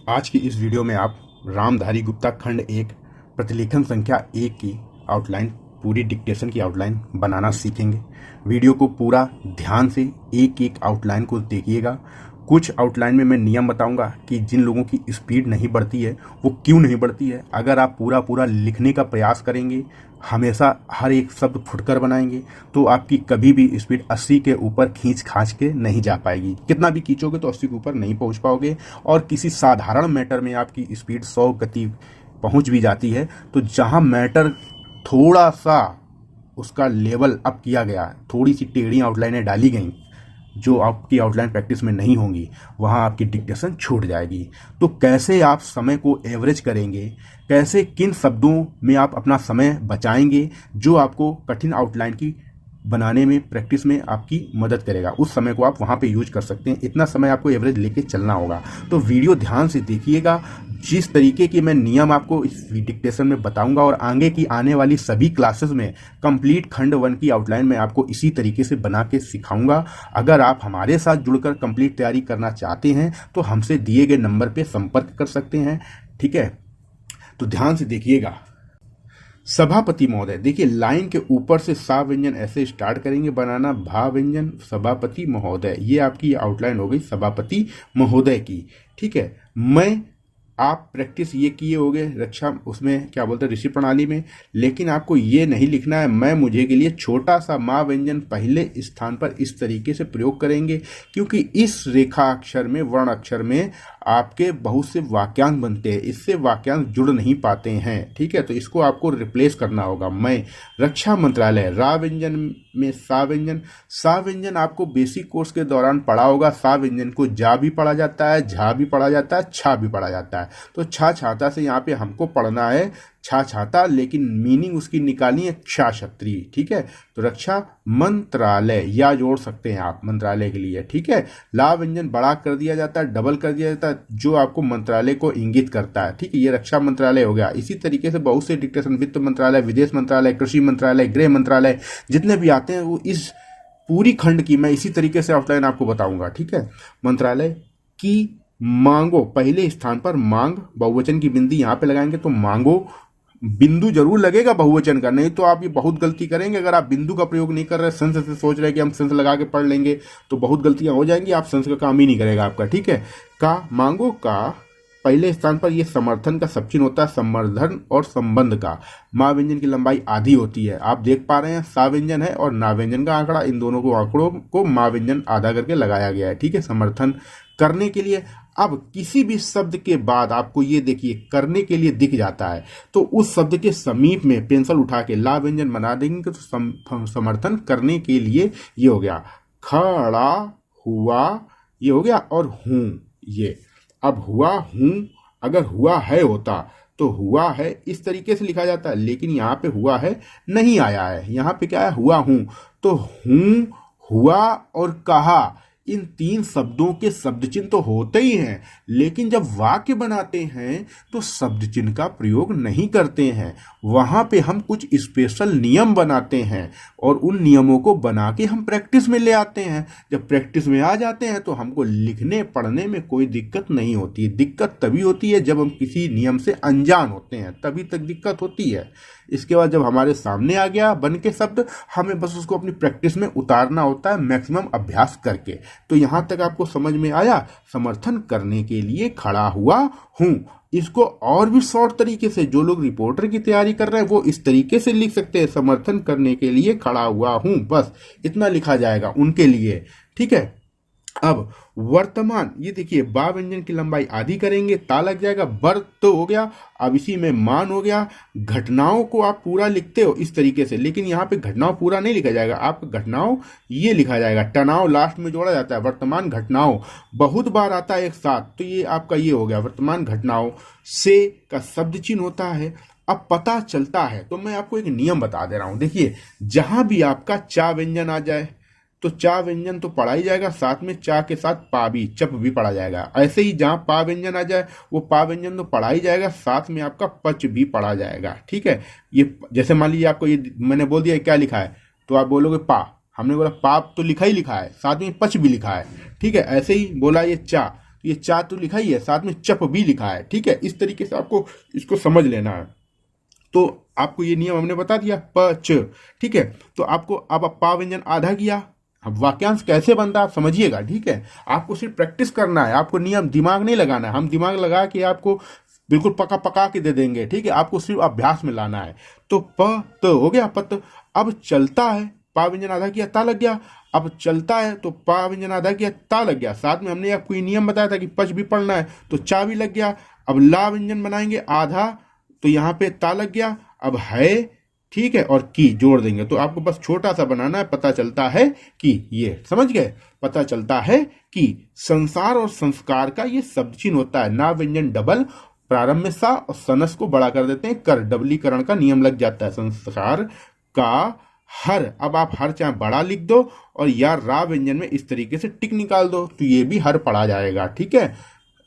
आज की इस वीडियो में आप रामधारी गुप्ता खंड 1 प्रतिलेखन संख्या 1 की आउटलाइन, पूरी डिक्टेशन की आउटलाइन बनाना सीखेंगे। वीडियो को पूरा ध्यान से एक एक आउटलाइन को देखिएगा। कुछ आउटलाइन में मैं नियम बताऊंगा कि जिन लोगों की स्पीड नहीं बढ़ती है वो क्यों नहीं बढ़ती है। अगर आप पूरा पूरा लिखने का प्रयास करेंगे, हमेशा हर एक शब्द फुटकर बनाएंगे, तो आपकी कभी भी स्पीड 80 के ऊपर खींच खांच के नहीं जा पाएगी। कितना भी खींचोगे तो 80 के ऊपर नहीं पहुंच पाओगे। और किसी साधारण मैटर में आपकी स्पीड 100 गति पहुंच भी जाती है, तो जहां मैटर थोड़ा सा उसका लेवल अप किया गया, थोड़ी सी टेढ़ी आउटलाइनें डाली गई जो आपकी आउटलाइन प्रैक्टिस में नहीं होंगी, वहां आपकी डिक्टेशन छूट जाएगी। तो कैसे आप समय को एवरेज करेंगे, कैसे किन शब्दों में आप अपना समय बचाएंगे जो आपको कठिन आउटलाइन की बनाने में, प्रैक्टिस में आपकी मदद करेगा, उस समय को आप वहां पे यूज कर सकते हैं। इतना समय आपको एवरेज लेके चलना होगा। तो वीडियो ध्यान से देखिएगा। जिस तरीके की मैं नियम आपको इस डिक्टेशन में बताऊंगा और आगे की आने वाली सभी क्लासेस में कंप्लीट खंड 1 की आउटलाइन में आपको इसी तरीके से बना के सिखाऊंगा। अगर आप हमारे साथ जुड़कर कंप्लीट तैयारी करना चाहते हैं तो हमसे दिए गए नंबर पे संपर्क कर सकते हैं। ठीक है, तो ध्यान से देखिएगा। सभापति महोदय, देखिए लाइन के ऊपर से सा व्यंजन ऐसे स्टार्ट करेंगे बनाना, भा व्यंजन, सभापति महोदय। ये आपकी आउटलाइन हो गई सभापति महोदय की। ठीक है, मैं आप प्रैक्टिस ये किए होगे रक्षा, उसमें क्या बोलते हैं, ऋषि प्रणाली में। लेकिन आपको ये नहीं लिखना है मैं मुझे के लिए छोटा सा मा व्यंजन पहले स्थान पर इस तरीके से प्रयोग करेंगे, क्योंकि इस रेखा अक्षर में, वर्ण अक्षर में आपके बहुत से वाक्यांश बनते हैं, इससे वाक्यांश जुड़ नहीं पाते हैं। ठीक है, तो इसको आपको रिप्लेस करना होगा। मैं रक्षा मंत्रालय, रा व्यंजन में सा व्यंजन। सा व्यंजन आपको बेसिक कोर्स के दौरान पढ़ा होगा। सा व्यंजन को जा भी पढ़ा जाता है, झा भी पढ़ा जाता है, छा भी पढ़ा जाता है। तो छा छाता से यहाँ पे हमको पढ़ना है छा छाता, लेकिन मीनिंग उसकी निकालनी हैक्षा क्षत्रिय। ठीक है, तो रक्षा मंत्रालय या जोड़ सकते हैं आप मंत्रालय के लिए। ठीक है, ला व्यंजन बड़ा कर दिया जाता है, डबल कर दिया जाता है, जो आपको मंत्रालय को इंगित करता है। ठीक है, ये रक्षा मंत्रालय हो गया। इसी तरीके से बहुत से डिक्टेशन, वित्त मंत्रालय, विदेश मंत्रालय, कृषि मंत्रालय, गृह मंत्रालय, जितने भी आते हैं वो इस पूरी खंड की मैं इसी तरीके से आउटलाइन आपको बताऊंगा। ठीक है, मंत्रालय की मांगो, पहले स्थान पर मांग, बहुवचन की बिंदी यहां पे लगाएंगे तो मांगो। बिंदु जरूर लगेगा बहुवचन का, नहीं तो आप ये बहुत गलती करेंगे। अगर आप बिंदु का प्रयोग नहीं कर रहे, सेंस से सोच रहे कि हम सेंस लगा के पढ़ लेंगे, तो बहुत गलतियां हो जाएंगी, आप सेंस का काम ही नहीं करेगा आपका। ठीक है, का मांगो का पहले स्थान पर ये समर्थन का सबचिन्ह होता है, संवर्धन और संबंध का। मा व्यंजन की लंबाई आधी होती है, आप देख पा रहे हैं। सा व्यंजन है और ना व्यंजन का आंकड़ा, इन दोनों को आंकड़ों को मा व्यंजन आधा करके लगाया गया है। ठीक है, समर्थन करने के लिए। अब किसी भी शब्द के बाद आपको ये देखिए करने के लिए दिख जाता है, तो उस शब्द के समीप में पेंसिल उठा के ला व्यंजन बना देंगे तो समर्थन करने के लिए ये हो गया। खड़ा हुआ ये हो गया, और हूं ये। अब हुआ हूं, अगर हुआ है होता तो हुआ है इस तरीके से लिखा जाता है, लेकिन यहां पे हुआ है नहीं आया है, यहां पे क्या है, हुआ हूं। तो हूं, हुआ और कहा, इन तीन शब्दों के शब्द चिन्ह तो होते ही हैं, लेकिन जब वाक्य बनाते हैं तो शब्द चिन्ह का प्रयोग नहीं करते हैं। वहां पे हम कुछ स्पेशल नियम बनाते हैं और उन नियमों को बना के हम प्रैक्टिस में ले आते हैं। जब प्रैक्टिस में आ जाते हैं तो हमको लिखने पढ़ने में कोई दिक्कत नहीं होती है। दिक्कत तभी होती है जब हम किसी नियम से अनजान होते हैं, तभी तक दिक्कत होती है। इसके बाद जब हमारे सामने आ गया बन के शब्द, हमें बस उसको अपनी प्रैक्टिस में उतारना होता है, मैक्सिमम अभ्यास करके। तो यहां तक आपको समझ में आया। समर्थन करने के लिए खड़ा हुआ हूं, इसको और भी शॉर्ट तरीके से जो लोग रिपोर्टर की तैयारी कर रहे हैं वो इस तरीके से लिख सकते हैं, समर्थन करने के लिए खड़ा हुआ हूं, बस इतना लिखा जाएगा उनके लिए। ठीक है, अब वर्तमान, ये देखिए बा व्यंजन की लंबाई आधी करेंगे, ता लग जाएगा, बर तो हो गया। अब इसी में मान हो गया। घटनाओं को आप पूरा लिखते हो इस तरीके से, लेकिन यहाँ पे घटनाओं पूरा नहीं लिखा जाएगा, आप घटनाओं ये लिखा जाएगा, तनाव लास्ट में जोड़ा जाता है। वर्तमान घटनाओं बहुत बार आता है एक साथ, तो ये आपका ये हो गया वर्तमान घटनाओं। से का शब्द चिन्ह होता है। अब पता चलता है, तो मैं आपको एक नियम बता दे रहा हूं। देखिए, जहां भी आपका चा व्यंजन आ जाए तो चा व्यंजन तो पढ़ा ही जाएगा, साथ में चा के साथ पा भी, चप भी पढ़ा जाएगा। ऐसे ही जहां पा व्यंजन आ जाए वो पा व्यंजन तो पढ़ा ही जाएगा, साथ में आपका पच भी पढ़ा जाएगा। ठीक है, ये जैसे मान लीजिए आपको ये मैंने बोल दिया क्या लिखा है, तो आप बोलोगे पा, हमने बोला पा तो लिखा ही लिखा है, साथ में पच भी लिखा है। ठीक है, ऐसे ही बोला ये चा, तो ये चा तो लिखा ही है, साथ में चप भी लिखा है। ठीक है, इस तरीके से आपको इसको समझ लेना है। तो आपको ये नियम हमने बता दिया प च। ठीक है, तो आपको अब पा व्यंजन आधा किया। अब वाक्यांश कैसे बनता है आप समझिएगा। ठीक है, आपको सिर्फ प्रैक्टिस करना है, आपको नियम दिमाग नहीं लगाना है। हम दिमाग लगा के आपको बिल्कुल पका पका के दे देंगे। ठीक है, आपको सिर्फ अभ्यास में लाना है। तो प तो हो गया पत। अब चलता है, पा व्यंजन आधा किया, ता लग गया। अब चलता है तो पा व्यंजन आधा किया, ता लग गया। साथ में हमने आपको ये नियम बताया था कि पच भी पढ़ना है, तो चा भी लग गया। अब ला व्यंजन बनाएंगे आधा, तो यहाँ पे ता लग गया। अब है, ठीक है, और की जोड़ देंगे। तो आपको बस छोटा सा बनाना है, पता चलता है कि, ये समझ गए, पता चलता है कि संसार और संस्कार का ये शब्द चिन्ह होता है। ना व्यंजन डबल, प्रारंभ में सा और सनस को बड़ा कर देते हैं, कर डबलीकरण का नियम लग जाता है। संस्कार का हर, अब आप हर चाहे बड़ा लिख दो और या रा व्यंजन में इस तरीके से टिक निकाल दो, तो ये भी हर पढ़ा जाएगा। ठीक है,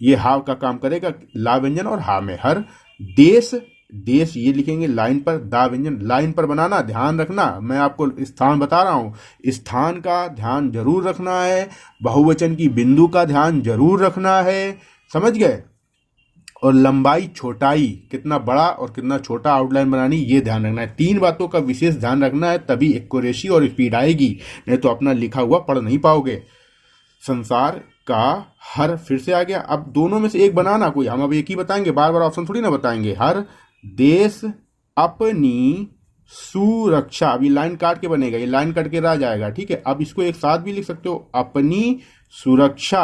ये हाव का काम करेगा, ला व्यंजन और हा में हर। देश, देश ये लिखेंगे लाइन पर, दा व्यंजन लाइन पर बनाना, ध्यान रखना। मैं आपको स्थान बता रहा हूं, स्थान का ध्यान जरूर रखना है, बहुवचन की बिंदु का ध्यान जरूर रखना है, समझ गए। और लंबाई छोटाई, कितना बड़ा और कितना छोटा आउटलाइन बनानी, ये ध्यान रखना है। 3 बातों का विशेष ध्यान रखना है, तभी एक्यूरेसी और स्पीड आएगी, नहीं तो अपना लिखा हुआ पढ़ नहीं पाओगे। संसार का हर फिर से आ गया। अब दोनों में से एक बनाना कोई, हम अब एक ही बताएंगे, बार बार ऑप्शन थोड़ी ना बताएंगे। हर देश अपनी सुरक्षा, अभी लाइन काट के बनेगा, ये लाइन कट के रह जाएगा। ठीक है, अब इसको एक साथ भी लिख सकते हो, अपनी सुरक्षा।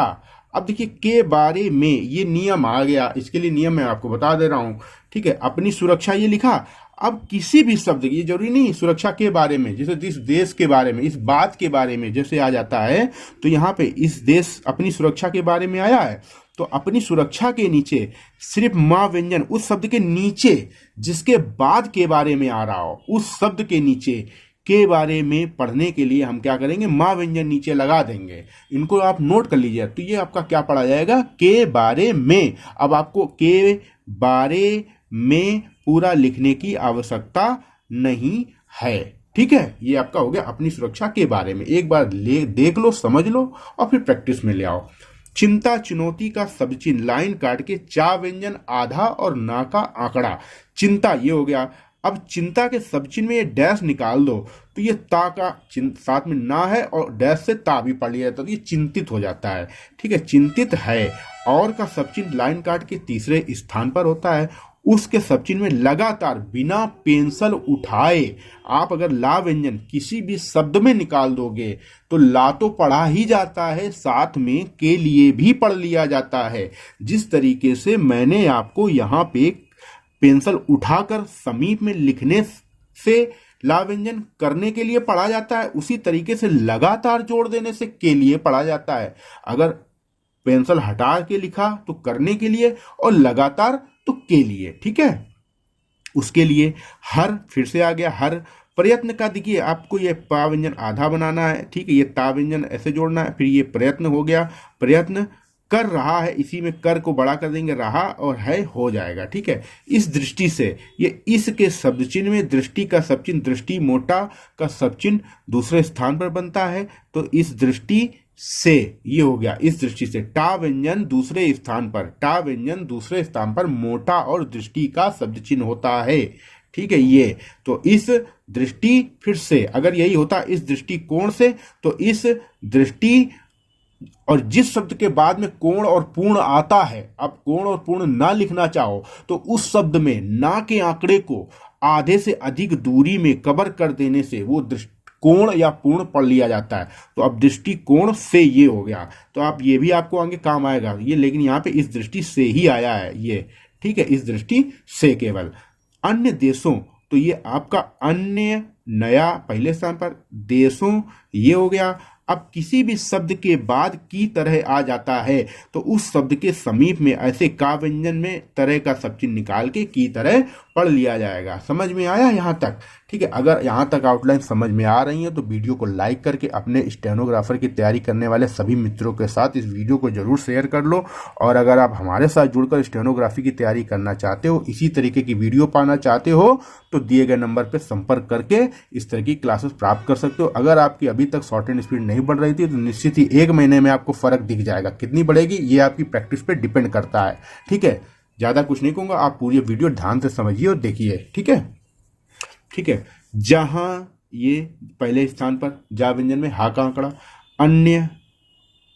अब देखिए के बारे में, ये नियम आ गया, इसके लिए नियम मैं आपको बता दे रहा हूं। ठीक है, अपनी सुरक्षा ये लिखा। अब किसी भी शब्द, ये जरूरी नहीं सुरक्षा के बारे में, जैसे इस देश के बारे में, इस बात के बारे में जैसे आ जाता है, तो यहाँ पे इस देश अपनी सुरक्षा के बारे में आया है, तो अपनी सुरक्षा के नीचे सिर्फ मा व्यंजन, उस शब्द के नीचे जिसके बाद के बारे में आ रहा हो, उस शब्द के नीचे के बारे में पढ़ने के लिए हम क्या करेंगे, मा व्यंजन नीचे लगा देंगे। इनको आप नोट कर लीजिए। तो ये आपका क्या पढ़ा जाएगा, के बारे में। अब आपको के बारे में पूरा लिखने की आवश्यकता नहीं है। ठीक है, ये आपका हो गया अपनी सुरक्षा के बारे में। एक बार देख लो, समझ लो और फिर प्रैक्टिस में ले आओ। चिंता चुनौती का शब्द चिन्ह लाइन काट के चा व्यंजन आधा और ना का आंकड़ा। चिंता ये हो गया। अब चिंता के शब्द चिन्ह में ये डैश निकाल दो, तो ये ता का साथ में ना है और डैश से ता भी पढ़ लिया जाता है, तो ये चिंतित हो जाता है। ठीक है, चिंतित है। और का शब्द चिन्ह लाइन काट के तीसरे स्थान पर होता है। उसके शब्द चिन्ह में लगातार बिना पेंसिल उठाए आप अगर ला व्यंजन किसी भी शब्द में निकाल दोगे तो ला तो पढ़ा ही जाता है, साथ में के लिए भी पढ़ लिया जाता है। जिस तरीके से मैंने आपको यहाँ पे पेंसिल उठाकर समीप में लिखने से ला व्यंजन करने के लिए पढ़ा जाता है, उसी तरीके से लगातार जोड़ देने से के लिए पढ़ा जाता है। अगर पेंसिल हटा के लिखा तो करने के लिए, और लगातार तो के लिए। ठीक है, उसके लिए हर फिर से आ गया। हर प्रयत्न का, देखिए आपको ये पा व्यंजन आधा बनाना है। ठीक है, ये ता व्यंजन ऐसे जोड़ना है, फिर ये प्रयत्न हो गया, प्रयत्न कर रहा है, इसी में कर को बड़ा कर देंगे, रहा और है हो जाएगा। ठीक है, इस दृष्टि से ये इस के शब्द चिन्ह में दृष्टि का शब्द चिन्ह, दृष्टि मोटा का शब्द चिन्ह दूसरे स्थान पर बनता है, तो इस दृष्टि से ये हो गया। इस दृष्टि से टा व्यंजन दूसरे स्थान पर, टा व्यंजन दूसरे स्थान पर मोटा और दृष्टि का शब्द चिन्ह होता है। ठीक है, ये तो इस दृष्टि फिर से अगर यही होता इस दृष्टिकोण से, तो इस दृष्टि और जिस शब्द के बाद में कोण और पूर्ण आता है, अब कोण और पूर्ण ना लिखना चाहो तो उस शब्द में ना के आंकड़े को आधे से अधिक दूरी में कवर कर देने से वो कोण या पूर्ण पढ़ लिया जाता है। तो अब दृष्टिकोण से ये हो गया, तो आप ये भी आपको आगे काम आएगा ये, लेकिन यहाँ पे इस दृष्टि से ही आया है ये। ठीक है, इस दृष्टि से केवल। अन्य देशों, तो ये आपका अन्य नया पहले स्थान पर, देशों ये हो गया। अब किसी भी शब्द के बाद की तरह आ जाता है तो उस शब्द के समीप में ऐसे का व्यंजन में तरह का शब्द चिन्ह निकाल के की तरह पढ़ लिया जाएगा। समझ में आया यहाँ तक? ठीक है, अगर यहाँ तक आउटलाइन समझ में आ रही है तो वीडियो को लाइक करके अपने स्टेनोग्राफर की तैयारी करने वाले सभी मित्रों के साथ इस वीडियो को जरूर शेयर कर लो। और अगर आप हमारे साथ जुड़कर स्टेनोग्राफी की तैयारी करना चाहते हो, इसी तरीके की वीडियो पाना चाहते हो, तो दिए गए नंबर पर संपर्क करके इस तरह की क्लासेस प्राप्त कर सकते हो। अगर आपकी अभी तक शॉर्ट हैंड स्पीड नहीं बढ़ रही थी तो निश्चित ही 1 महीने में आपको फर्क दिख जाएगा। कितनी बढ़ेगी ये आपकी प्रैक्टिस पे डिपेंड करता है। ठीक है, ज्यादा कुछ नहीं कहूंगा, आप पूरी वीडियो ध्यान से समझिए और देखिए। ठीक है, ठीक है। जहां ये पहले स्थान पर जा व्यंजन में हा का आंकड़ा, अन्य,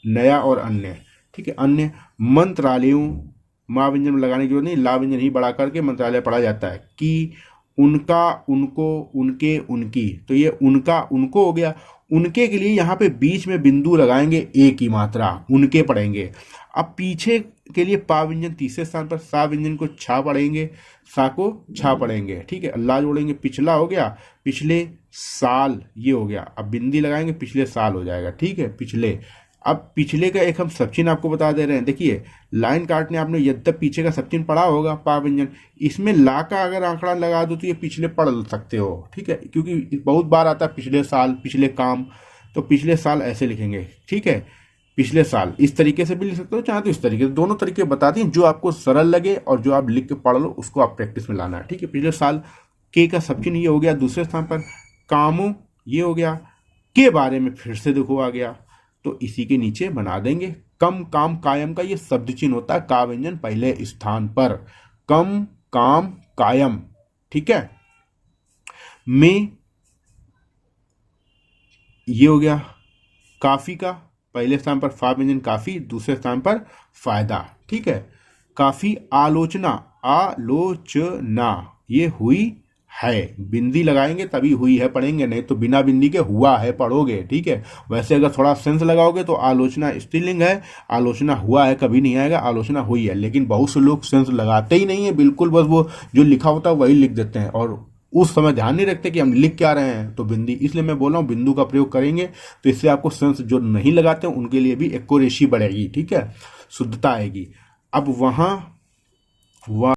नया और अन्य। ठीक है, अन्य मंत्रालयों, मां व्यंजन में लगाने की जरूरत नहीं, ला व्यंजन ही बढ़ा करके मंत्रालय पढ़ा जाता है। कि, उनका, उनको, उनके, उनकी, तो ये उनका, उनको हो गया। उनके के लिए यहाँ पे बीच में बिंदु लगाएंगे, ए की मात्रा, उनके पढ़ेंगे। अब पीछे के लिए पा व्यंजन तीसरे स्थान पर, सा व्यंजन को छा पढ़ेंगे, सा को छा पढ़ेंगे। ठीक है, अल्लाह जोड़ेंगे, पिछला हो गया, पिछले साल ये हो गया। अब बिंदी लगाएंगे, पिछले साल हो जाएगा। ठीक है, पिछले। अब पिछले का एक हम सब चिन्ह आपको बता दे रहे हैं। देखिए, लाइन काटने आपने यद्यप पीछे का सब चिन्ह पढ़ा होगा, पा व्यंजन, इसमें ला का अगर आंकड़ा लगा दो तो ये पिछले पढ़ सकते हो। ठीक है, क्योंकि बहुत बार आता है पिछले साल, पिछले काम, तो पिछले साल ऐसे लिखेंगे। ठीक है, पिछले साल इस तरीके से भी लिख सकते हो, चाहे तो इस तरीके से। दोनों तरीके बता दिए, जो आपको सरल लगे और जो आप लिख के पढ़ लो उसको आप प्रैक्टिस में लाना है। ठीक है, पिछले साल, के का सब चिन्ह ये हो गया दूसरे स्थान पर, कामों ये हो गया, के बारे में फिर से देखो आ गया, तो इसी के नीचे बना देंगे कम, काम, कायम का ये शब्द चिन्ह होता है, का व्यंजन पहले स्थान पर, कम, काम, कायम। ठीक है, में ये हो गया, काफी का पहले स्थान पर फा व्यंजन काफी, दूसरे स्थान पर फायदा। ठीक है, काफी, आलोचना, आलोचना ये हुई है, बिंदी लगाएंगे तभी हुई है पढ़ेंगे, नहीं तो बिना बिंदी के हुआ है पढ़ोगे। ठीक है, वैसे अगर थोड़ा सेंस लगाओगे तो आलोचना स्त्रीलिंग है, आलोचना हुआ है कभी नहीं आएगा, आलोचना हुई है। लेकिन बहुत से लोग सेंस लगाते ही नहीं है बिल्कुल, बस वो जो लिखा होता है वही लिख देते हैं और उस समय ध्यान नहीं रखते कि हम लिख क्या रहे हैं, तो बिंदी। इसलिए मैं बोल रहा हूँ बिंदु का प्रयोग करेंगे तो इससे आपको सेंस जो नहीं लगाते उनके लिए भी एक्यूरेसी बढ़ेगी। ठीक है, शुद्धता आएगी। अब वहां